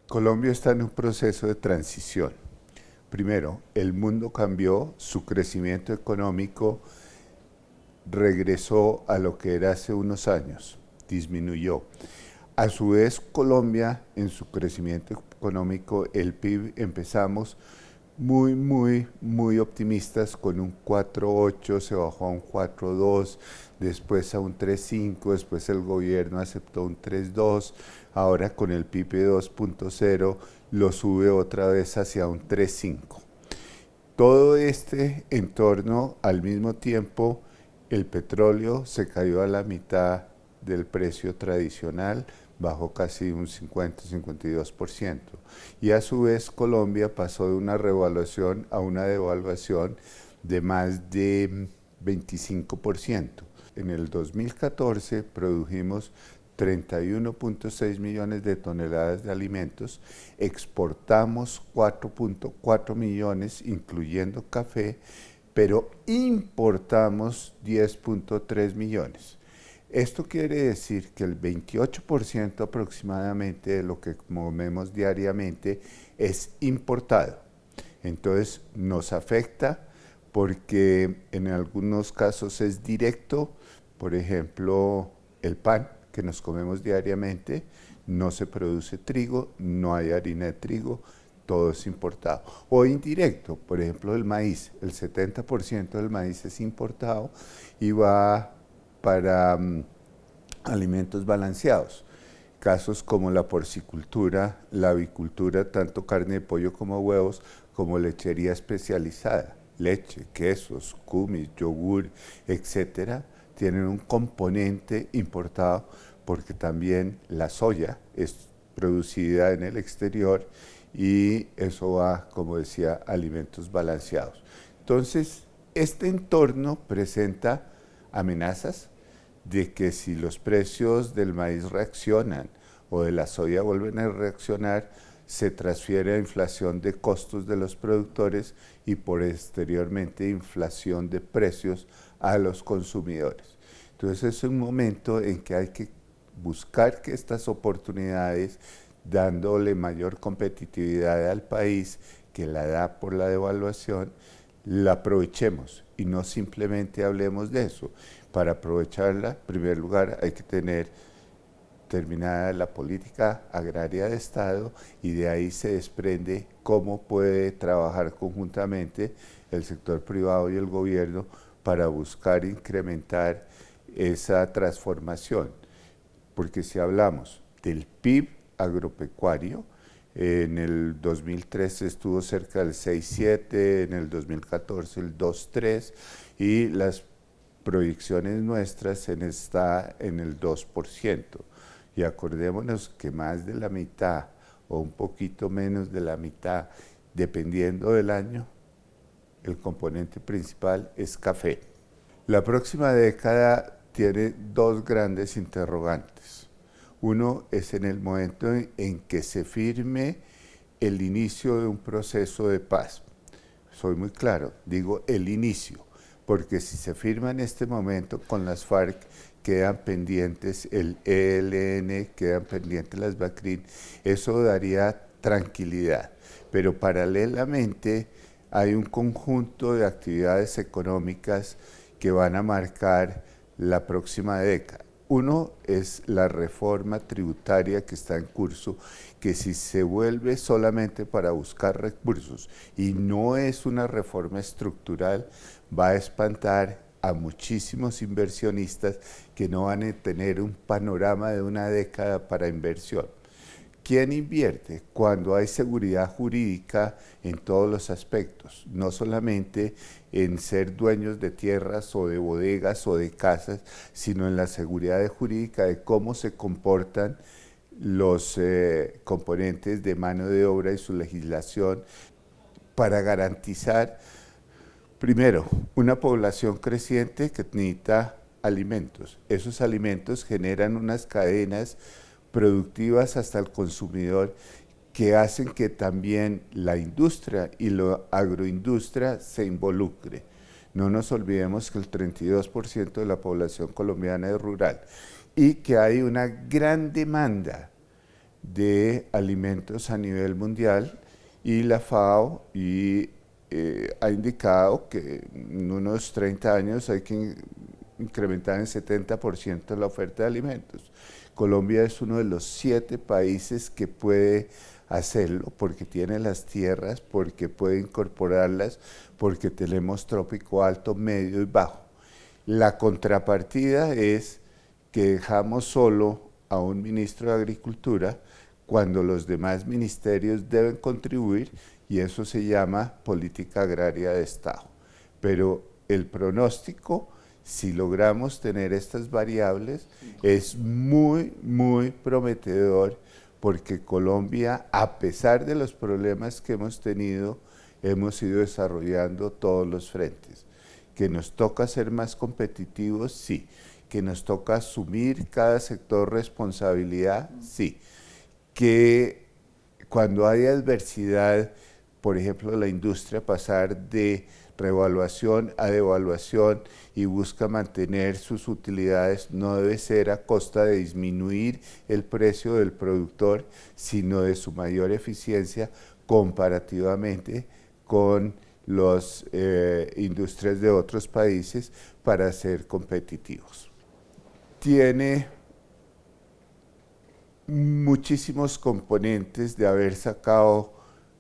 Colombia está en un proceso de transición. Primero, el mundo cambió, su crecimiento económico regresó a lo que era hace unos años, disminuyó. A su vez, Colombia, en su crecimiento económico, el PIB, empezamos muy optimistas con un 4,8, se bajó a un 4,2, después a un 3,5, después el gobierno aceptó un 3,2, ahora con el PIB 2,0 lo sube otra vez hacia un 3,5. Todo este entorno, al mismo tiempo, el petróleo se cayó a la mitad del precio tradicional, bajó casi un 50-52%. Y a su vez Colombia pasó de una revaluación a una devaluación de más de 25%. En el 2014 produjimos 31,6 millones de toneladas de alimentos, exportamos 4,4 millones, incluyendo café, pero importamos 10,3 millones. Esto quiere decir que el 28% aproximadamente de lo que comemos diariamente es importado. Entonces nos afecta porque en algunos casos es directo, por ejemplo, el pan que nos comemos diariamente, no se produce trigo, no hay harina de trigo, todo es importado. O indirecto, por ejemplo, el maíz, el 70% del maíz es importado y va para alimentos balanceados. Casos como la porcicultura, la avicultura, tanto carne de pollo como huevos, como lechería especializada, leche, quesos, kumis, yogur, etcétera, tienen un componente importado porque también la soya es producida en el exterior y eso va, como decía, a alimentos balanceados. Entonces, este entorno presenta amenazas de que si los precios del maíz reaccionan o de la soya vuelven a reaccionar, se transfiere a inflación de costos de los productores y posteriormente inflación de precios a los consumidores. Entonces es un momento en que hay que buscar que estas oportunidades, dándole mayor competitividad al país, que la da por la devaluación, la aprovechemos y no simplemente hablemos de eso. Para aprovecharla, en primer lugar, hay que tener terminada la política agraria de Estado y de ahí se desprende cómo puede trabajar conjuntamente el sector privado y el gobierno para buscar incrementar esa transformación. Porque si hablamos del PIB agropecuario, en el 2013 estuvo cerca del 6,7, en el 2014 el 2,3 y las proyecciones nuestras está en el 2%. Y acordémonos que más de la mitad o un poquito menos de la mitad, dependiendo del año, el componente principal es café. La próxima década tiene dos grandes interrogantes. Uno es en el momento en que se firme el inicio de un proceso de paz. Soy muy claro, digo el inicio, porque si se firma en este momento con las FARC, quedan pendientes el ELN, quedan pendientes las BACRIN, eso daría tranquilidad. Pero paralelamente hay un conjunto de actividades económicas que van a marcar la próxima década. Uno es la reforma tributaria que está en curso, que si se vuelve solamente para buscar recursos y no es una reforma estructural, va a espantar a muchísimos inversionistas que no van a tener un panorama de una década para inversión. ¿Quién invierte? Cuando hay seguridad jurídica en todos los aspectos, no solamente en ser dueños de tierras o de bodegas o de casas, sino en la seguridad jurídica de cómo se comportan los componentes de mano de obra y su legislación para garantizar, primero, una población creciente que necesita alimentos. Esos alimentos generan unas cadenas productivas hasta el consumidor que hacen que también la industria y la agroindustria se involucre. No nos olvidemos que el 32% de la población colombiana es rural y que hay una gran demanda de alimentos a nivel mundial y la FAO ha indicado que en unos 30 años hay que incrementar en 70% la oferta de alimentos. Colombia es uno de los 7 países que puede hacerlo porque tiene las tierras, porque puede incorporarlas, porque tenemos trópico alto, medio y bajo. La contrapartida es que dejamos solo a un ministro de Agricultura cuando los demás ministerios deben contribuir, y eso se llama política agraria de Estado. Pero el pronóstico, si logramos tener estas variables, es muy, muy prometedor, porque Colombia, a pesar de los problemas que hemos tenido, hemos ido desarrollando todos los frentes. Que nos toca ser más competitivos, sí. Que nos toca asumir cada sector responsabilidad, sí. Que cuando hay adversidad, por ejemplo, la industria pasar de revaluación a devaluación y busca mantener sus utilidades, no debe ser a costa de disminuir el precio del productor, sino de su mayor eficiencia comparativamente con las industrias de otros países para ser competitivos. Tiene muchísimos componentes de haber sacado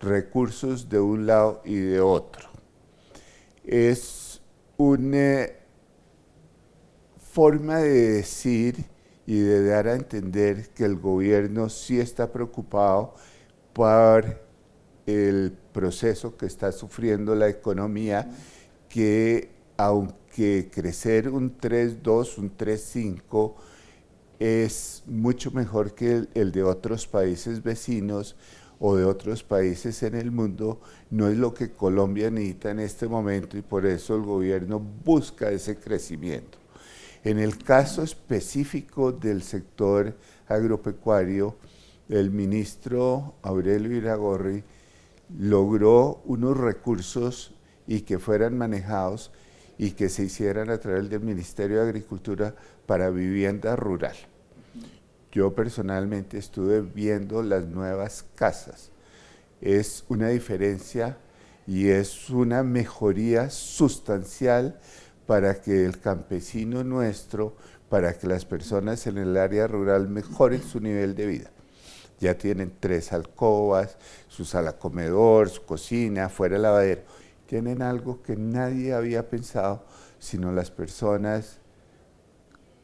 recursos de un lado y de otro. Es una forma de decir y de dar a entender que el gobierno sí está preocupado por el proceso que está sufriendo la economía, que aunque crecer un 3,2, un 3,5 es mucho mejor que el de otros países vecinos o de otros países en el mundo, no es lo que Colombia necesita en este momento, y por eso el gobierno busca ese crecimiento. En el caso específico del sector agropecuario, el ministro Aurelio Iragorri logró unos recursos y que fueran manejados y que se hicieran a través del Ministerio de Agricultura para vivienda rural. Yo personalmente estuve viendo las nuevas casas. Es una diferencia y es una mejoría sustancial para que el campesino nuestro, para que las personas en el área rural mejoren su nivel de vida. Ya tienen 3 alcobas, su sala comedor, su cocina, fuera el lavadero. Tienen algo que nadie había pensado, sino las personas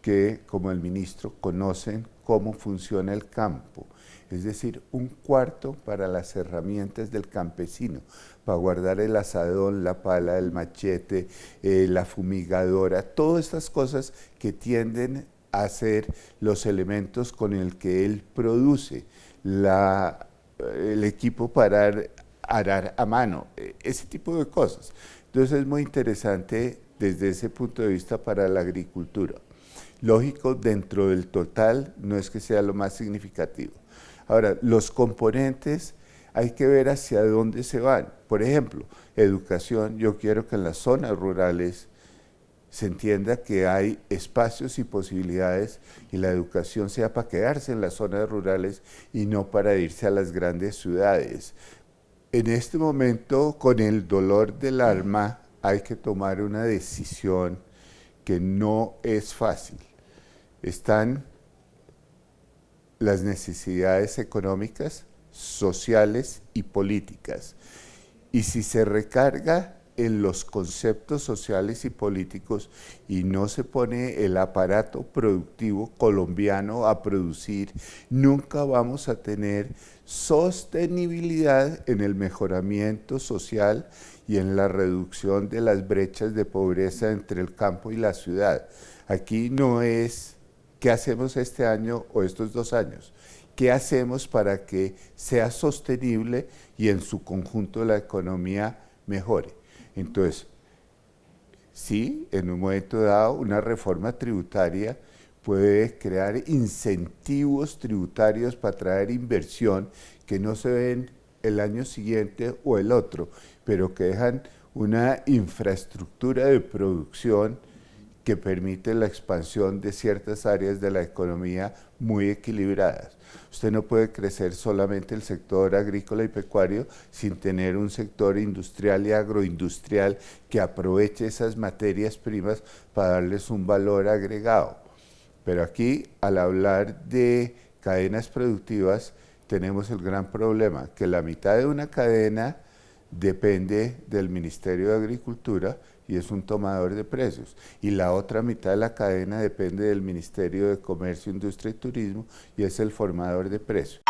que, como el ministro, conocen cómo funciona el campo. Es decir, un cuarto para las herramientas del campesino, para guardar el asadón, la pala, el machete, la fumigadora, todas estas cosas que tienden a ser los elementos con el que él produce el equipo para arar a mano, ese tipo de cosas. Entonces es muy interesante desde ese punto de vista para la agricultura. Lógico, dentro del total no es que sea lo más significativo. Ahora, los componentes hay que ver hacia dónde se van. Por ejemplo, educación, yo quiero que en las zonas rurales se entienda que hay espacios y posibilidades, y la educación sea para quedarse en las zonas rurales y no para irse a las grandes ciudades. En este momento, con el dolor del alma, hay que tomar una decisión que no es fácil. Están las necesidades económicas, sociales y políticas. Y si se recarga en los conceptos sociales y políticos y no se pone el aparato productivo colombiano a producir, nunca vamos a tener sostenibilidad en el mejoramiento social y en la reducción de las brechas de pobreza entre el campo y la ciudad. Aquí no es qué hacemos este año o estos 2 años, qué hacemos para que sea sostenible y en su conjunto la economía mejore. Entonces, sí, en un momento dado, una reforma tributaria puede crear incentivos tributarios para traer inversión que no se ven el año siguiente o el otro, pero que dejan una infraestructura de producción que permite la expansión de ciertas áreas de la economía muy equilibradas. Usted no puede crecer solamente el sector agrícola y pecuario sin tener un sector industrial y agroindustrial que aproveche esas materias primas para darles un valor agregado. Pero aquí, al hablar de cadenas productivas, tenemos el gran problema que la mitad de una cadena depende del Ministerio de Agricultura y es un tomador de precios. Y la otra mitad de la cadena depende del Ministerio de Comercio, Industria y Turismo y es el formador de precios.